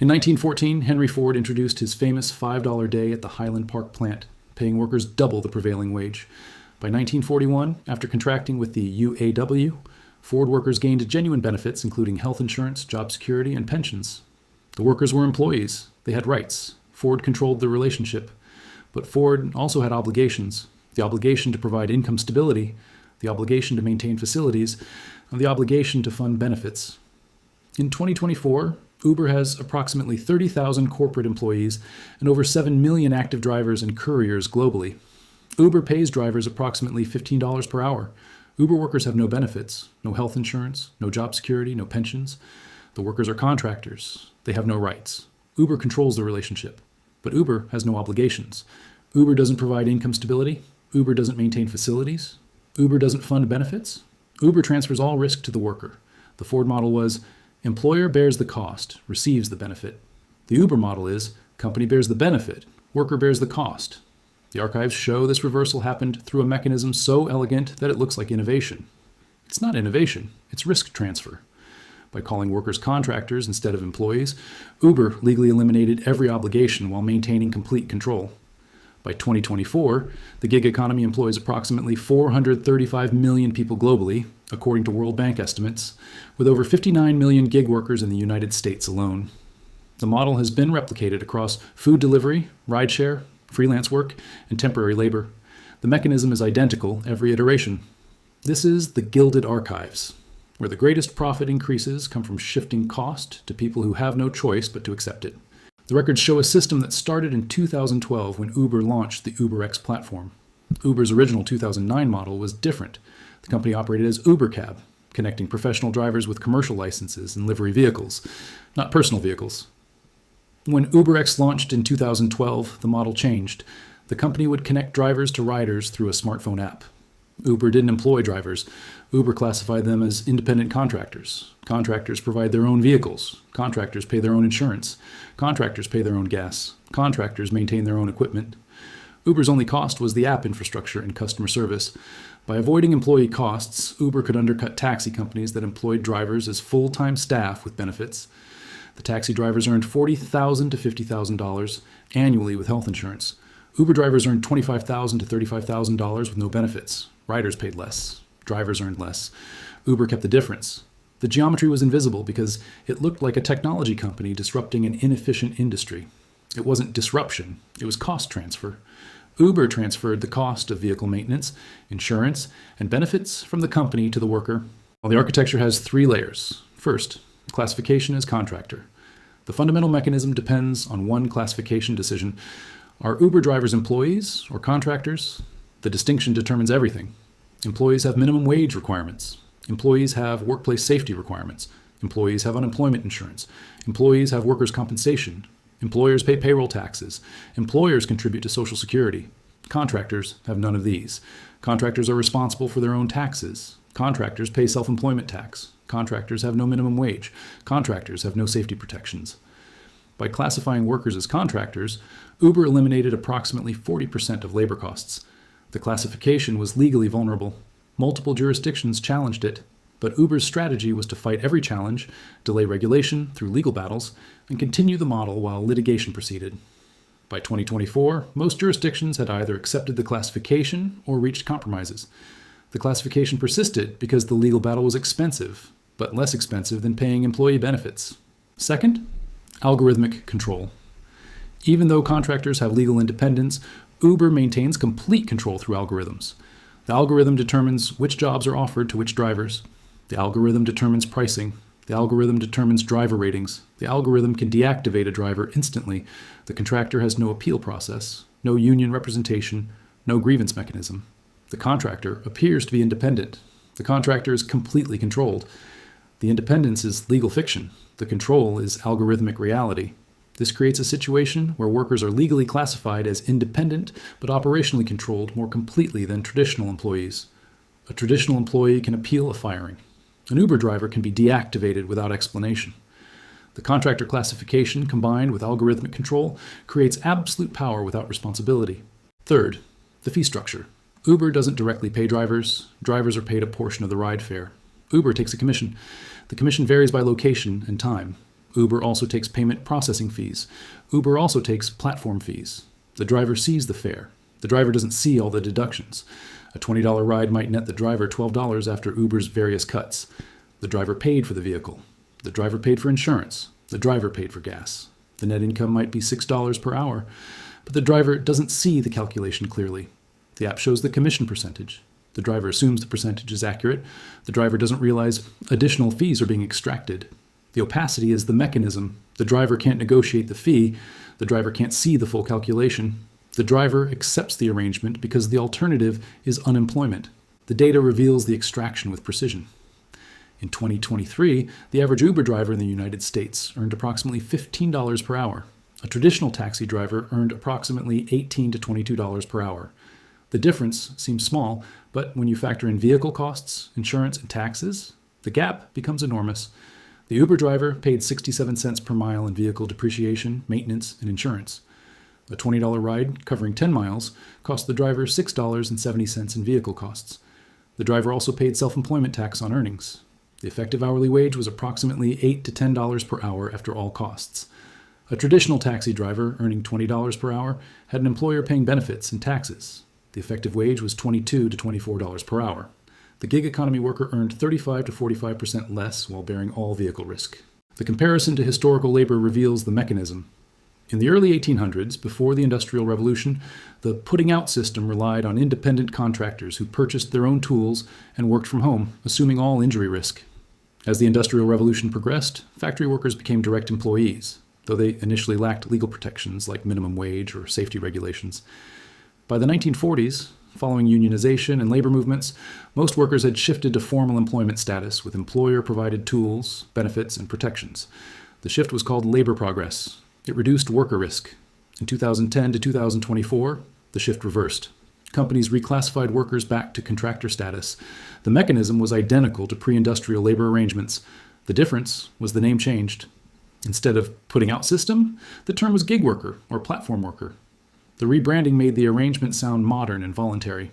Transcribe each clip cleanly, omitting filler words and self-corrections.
In 1914, Henry Ford introduced his famous $5 day at the Highland Park plant, paying workers double the prevailing wage. By 1941, after contracting with the UAW, Ford workers gained genuine benefits, including health insurance, job security, and pensions. The workers were employees. They had rights. Ford controlled the relationship. But Ford also had obligations: the obligation to provide income stability, the obligation to maintain facilities, and the obligation to fund benefits. In 2024, Uber has approximately 30,000 corporate employees and over 7 million active drivers and couriers globally. Uber pays drivers approximately $15 per hour. Uber workers have no benefits, no health insurance, no job security, no pensions. The workers are contractors. They have no rights. Uber controls the relationship, but Uber has no obligations. Uber doesn't provide income stability. Uber doesn't maintain facilities. Uber doesn't fund benefits. Uber transfers all risk to the worker. The Ford model was employer bears the cost, receives the benefit. The Uber model is company bears the benefit, worker bears the cost. The archives show this reversal happened through a mechanism so elegant that it looks like innovation. It's not innovation, it's risk transfer. By calling workers contractors instead of employees, Uber legally eliminated every obligation while maintaining complete control. By 2024, the gig economy employs approximately 435 million people globally, according to World Bank estimates, with over 59 million gig workers in the United States alone. The model has been replicated across food delivery, rideshare, freelance work, and temporary labor. The mechanism is identical every iteration. This is the Gilded Archives, where the greatest profit increases come from shifting cost to people who have no choice but to accept it. The records show a system that started in 2012 when Uber launched the UberX platform. Uber's original 2009 model was different. The company operated as UberCab, connecting professional drivers with commercial licenses and livery vehicles, not personal vehicles. When UberX launched in 2012, the model changed. The company would connect drivers to riders through a smartphone app. Uber didn't employ drivers. Uber classified them as independent contractors. Contractors provide their own vehicles. Contractors pay their own insurance. Contractors pay their own gas. Contractors maintain their own equipment. Uber's only cost was the app infrastructure and customer service. By avoiding employee costs, Uber could undercut taxi companies that employed drivers as full-time staff with benefits. The taxi drivers earned $40,000 to $50,000 annually with health insurance. Uber drivers earned $25,000 to $35,000 with no benefits. Riders paid less. Drivers earned less. Uber kept the difference. The geometry was invisible because it looked like a technology company disrupting an inefficient industry. It wasn't disruption, it was cost transfer. Uber transferred the cost of vehicle maintenance, insurance, and benefits from the company to the worker. Well, the architecture has 3 layers. First, classification as contractor. The fundamental mechanism depends on one classification decision. Are Uber drivers employees or contractors? The distinction determines everything. Employees have minimum wage requirements. Employees have workplace safety requirements. Employees have unemployment insurance. Employees have workers' compensation. Employers pay payroll taxes. Employers contribute to Social Security. Contractors have none of these. Contractors are responsible for their own taxes. Contractors pay self-employment tax. Contractors have no minimum wage. Contractors have no safety protections. By classifying workers as contractors, Uber eliminated approximately 40% of labor costs. The classification was legally vulnerable. Multiple jurisdictions challenged it, but Uber's strategy was to fight every challenge, delay regulation through legal battles, and continue the model while litigation proceeded. By 2024, most jurisdictions had either accepted the classification or reached compromises. The classification persisted because the legal battle was expensive, but less expensive than paying employee benefits. Second, algorithmic control. Even though contractors have legal independence, Uber maintains complete control through algorithms. The algorithm determines which jobs are offered to which drivers. The algorithm determines pricing. The algorithm determines driver ratings. The algorithm can deactivate a driver instantly. The contractor has no appeal process, no union representation, no grievance mechanism. The contractor appears to be independent. The contractor is completely controlled. The independence is legal fiction. The control is algorithmic reality. This creates a situation where workers are legally classified as independent but operationally controlled more completely than traditional employees. A traditional employee can appeal a firing. An Uber driver can be deactivated without explanation. The contractor classification combined with algorithmic control creates absolute power without responsibility. Third, the fee structure. Uber doesn't directly pay drivers. Drivers are paid a portion of the ride fare. Uber takes a commission. The commission varies by location and time. Uber also takes payment processing fees. Uber also takes platform fees. The driver sees the fare. The driver doesn't see all the deductions. A $20 ride might net the driver $12 after Uber's various cuts. The driver paid for the vehicle. The driver paid for insurance. The driver paid for gas. The net income might be $6 per hour, but the driver doesn't see the calculation clearly. The app shows the commission percentage. The driver assumes the percentage is accurate. The driver doesn't realize additional fees are being extracted. The opacity is the mechanism. The driver can't negotiate the fee. The driver can't see the full calculation. The driver accepts the arrangement because the alternative is unemployment. The data reveals the extraction with precision. In 2023, the average Uber driver in the United States earned approximately $15 per hour. A traditional taxi driver earned approximately $18 to $22 per hour. The difference seems small, but when you factor in vehicle costs, insurance, and taxes, the gap becomes enormous. The Uber driver paid 67 cents per mile in vehicle depreciation, maintenance, and insurance. A $20 ride covering 10 miles cost the driver $6.70 in vehicle costs. The driver also paid self-employment tax on earnings. The effective hourly wage was approximately $8 to $10 per hour after all costs. A traditional taxi driver earning $20 per hour had an employer paying benefits and taxes. The effective wage was $22 to $24 per hour. The gig economy worker earned 35 to 45% less while bearing all vehicle risk. The comparison to historical labor reveals the mechanism. In the early 1800s, before the Industrial Revolution, the putting out system relied on independent contractors who purchased their own tools and worked from home, assuming all injury risk. As the Industrial Revolution progressed, factory workers became direct employees, though they initially lacked legal protections like minimum wage or safety regulations. By the 1940s, following unionization and labor movements, most workers had shifted to formal employment status with employer-provided tools, benefits, and protections. The shift was called labor progress. It reduced worker risk. In 2010 to 2024, the shift reversed. Companies reclassified workers back to contractor status. The mechanism was identical to pre-industrial labor arrangements. The difference was the name changed. Instead of putting out system, the term was gig worker or platform worker. The rebranding made the arrangement sound modern and voluntary.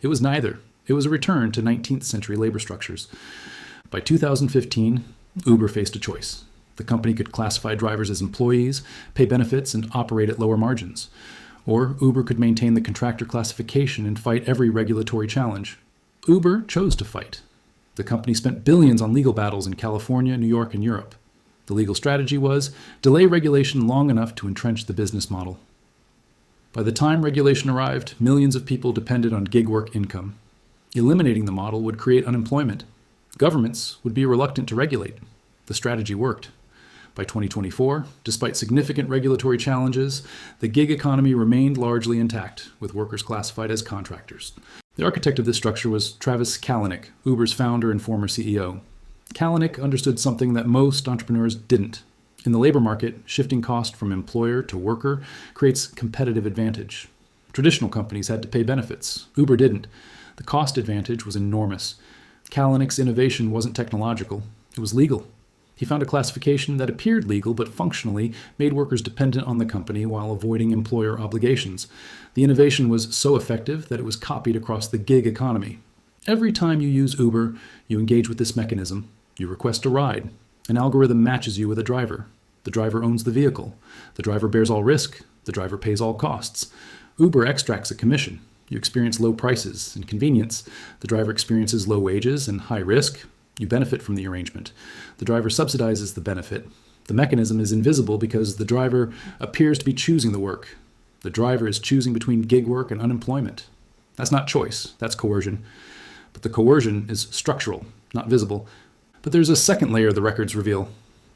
It was neither. It was a return to 19th century labor structures. By 2015, Uber faced a choice. The company could classify drivers as employees, pay benefits, and operate at lower margins. Or Uber could maintain the contractor classification and fight every regulatory challenge. Uber chose to fight. The company spent billions on legal battles in California, New York, and Europe. The legal strategy was delay regulation long enough to entrench the business model. By the time regulation arrived, millions of people depended on gig work income. Eliminating the model would create unemployment. Governments would be reluctant to regulate. The strategy worked. By 2024, despite significant regulatory challenges, the gig economy remained largely intact, with workers classified as contractors. The architect of this structure was Travis Kalanick, Uber's founder and former CEO. Kalanick understood something that most entrepreneurs didn't. In the labor market, shifting cost from employer to worker creates competitive advantage. Traditional companies had to pay benefits. Uber didn't. The cost advantage was enormous. Kalanick's innovation wasn't technological. It was legal. He found a classification that appeared legal but functionally made workers dependent on the company while avoiding employer obligations. The innovation was so effective that it was copied across the gig economy. Every time you use Uber, you engage with this mechanism. You request a ride. An algorithm matches you with a driver. The driver owns the vehicle. The driver bears all risk. The driver pays all costs. Uber extracts a commission. You experience low prices and convenience. The driver experiences low wages and high risk. You benefit from the arrangement. The driver subsidizes the benefit. The mechanism is invisible because the driver appears to be choosing the work. The driver is choosing between gig work and unemployment. That's not choice, that's coercion. But the coercion is structural, not visible. But there's a second layer the records reveal.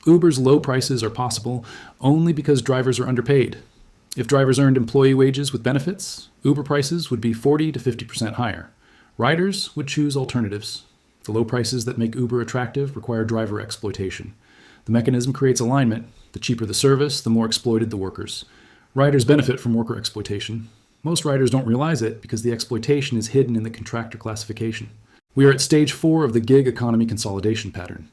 Uber's low prices are possible only because drivers are underpaid. If drivers earned employee wages with benefits, Uber prices would be 40 to 50% higher. Riders would choose alternatives. The low prices that make Uber attractive require driver exploitation. The mechanism creates alignment. The cheaper the service, the more exploited the workers. Riders benefit from worker exploitation. Most riders don't realize it because the exploitation is hidden in the contractor classification. We are at stage 4 of the gig economy consolidation pattern.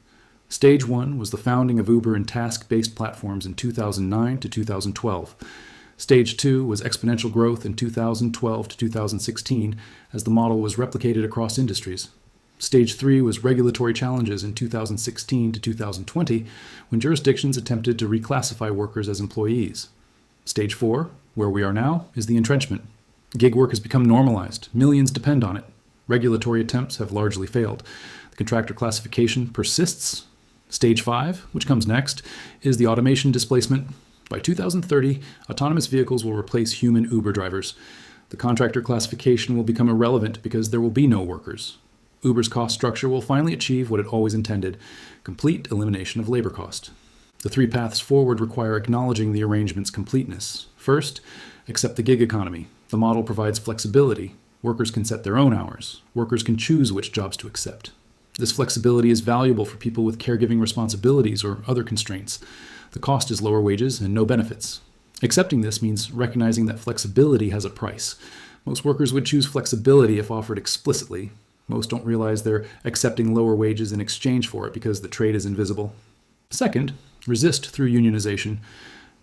Stage 1 was the founding of Uber and task-based platforms in 2009 to 2012. Stage 2 was exponential growth in 2012 to 2016 as the model was replicated across industries. Stage 3 was regulatory challenges in 2016 to 2020 when jurisdictions attempted to reclassify workers as employees. Stage 4, where we are now, is the entrenchment. Gig work has become normalized. Millions depend on it. Regulatory attempts have largely failed. The contractor classification persists. Stage 5, which comes next, is the automation displacement. By 2030, autonomous vehicles will replace human Uber drivers. The contractor classification will become irrelevant because there will be no workers. Uber's cost structure will finally achieve what it always intended: complete elimination of labor cost. The three paths forward require acknowledging the arrangement's completeness. First, accept the gig economy. The model provides flexibility. Workers can set their own hours. Workers can choose which jobs to accept. This flexibility is valuable for people with caregiving responsibilities or other constraints. The cost is lower wages and no benefits. Accepting this means recognizing that flexibility has a price. Most workers would choose flexibility if offered explicitly. Most don't realize they're accepting lower wages in exchange for it because the trade is invisible. Second, resist through unionization.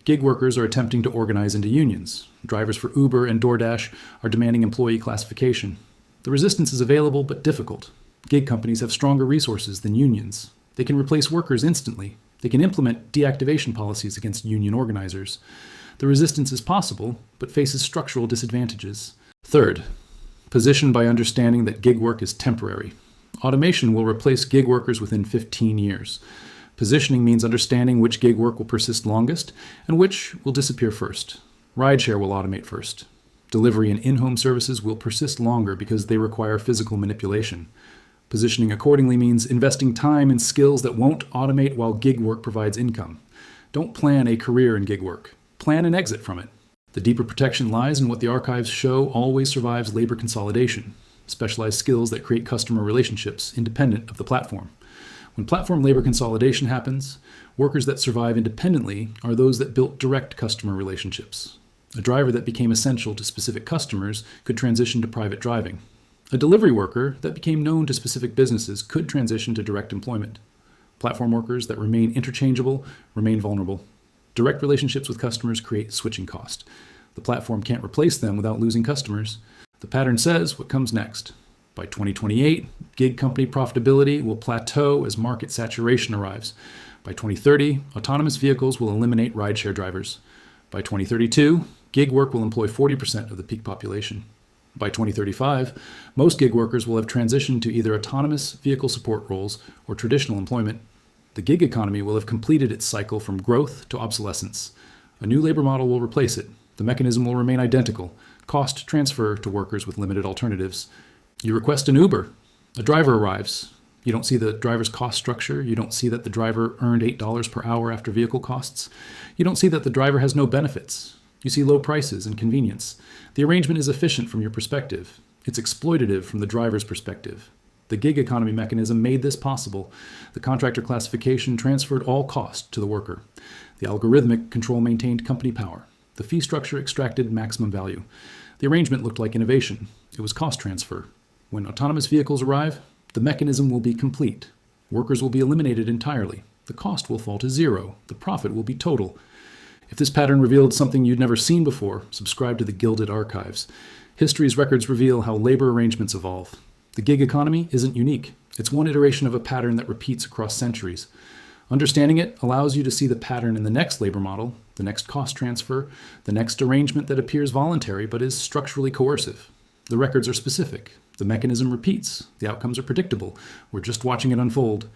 Gig workers are attempting to organize into unions. Drivers for Uber and DoorDash are demanding employee classification. The resistance is available but difficult. Gig companies have stronger resources than unions. They can replace workers instantly. They can implement deactivation policies against union organizers. The resistance is possible, but faces structural disadvantages. Third, position by understanding that gig work is temporary. Automation will replace gig workers within 15 years. Positioning means understanding which gig work will persist longest and which will disappear first. Rideshare will automate first. Delivery and in-home services will persist longer because they require physical manipulation. Positioning accordingly means investing time in skills that won't automate while gig work provides income. Don't plan a career in gig work. Plan an exit from it. The deeper protection lies in what the archives show always survives labor consolidation, specialized skills that create customer relationships independent of the platform. When platform labor consolidation happens, workers that survive independently are those that built direct customer relationships. A driver that became essential to specific customers could transition to private driving. A delivery worker that became known to specific businesses could transition to direct employment. Platform workers that remain interchangeable remain vulnerable. Direct relationships with customers create switching cost. The platform can't replace them without losing customers. The pattern says what comes next. By 2028, gig company profitability will plateau as market saturation arrives. By 2030, autonomous vehicles will eliminate rideshare drivers. By 2032, gig work will employ 40% of the peak population. By 2035, most gig workers will have transitioned to either autonomous vehicle support roles or traditional employment. The gig economy will have completed its cycle from growth to obsolescence. A new labor model will replace it. The mechanism will remain identical: cost transfer to workers with limited alternatives. You request an Uber. A driver arrives. You don't see the driver's cost structure. You don't see that the driver earned $8 per hour after vehicle costs. You don't see that the driver has no benefits. You see low prices and convenience. The arrangement is efficient from your perspective. It's exploitative from the driver's perspective. The gig economy mechanism made this possible. The contractor classification transferred all cost to the worker. The algorithmic control maintained company power. The fee structure extracted maximum value. The arrangement looked like innovation. It was cost transfer. When autonomous vehicles arrive, the mechanism will be complete. Workers will be eliminated entirely. The cost will fall to zero. The profit will be total. If this pattern revealed something you'd never seen before, subscribe to the Gilded Archives. History's records reveal how labor arrangements evolve. The gig economy isn't unique. It's one iteration of a pattern that repeats across centuries. Understanding it allows you to see the pattern in the next labor model, the next cost transfer, the next arrangement that appears voluntary but is structurally coercive. The records are specific. The mechanism repeats. The outcomes are predictable. We're just watching it unfold.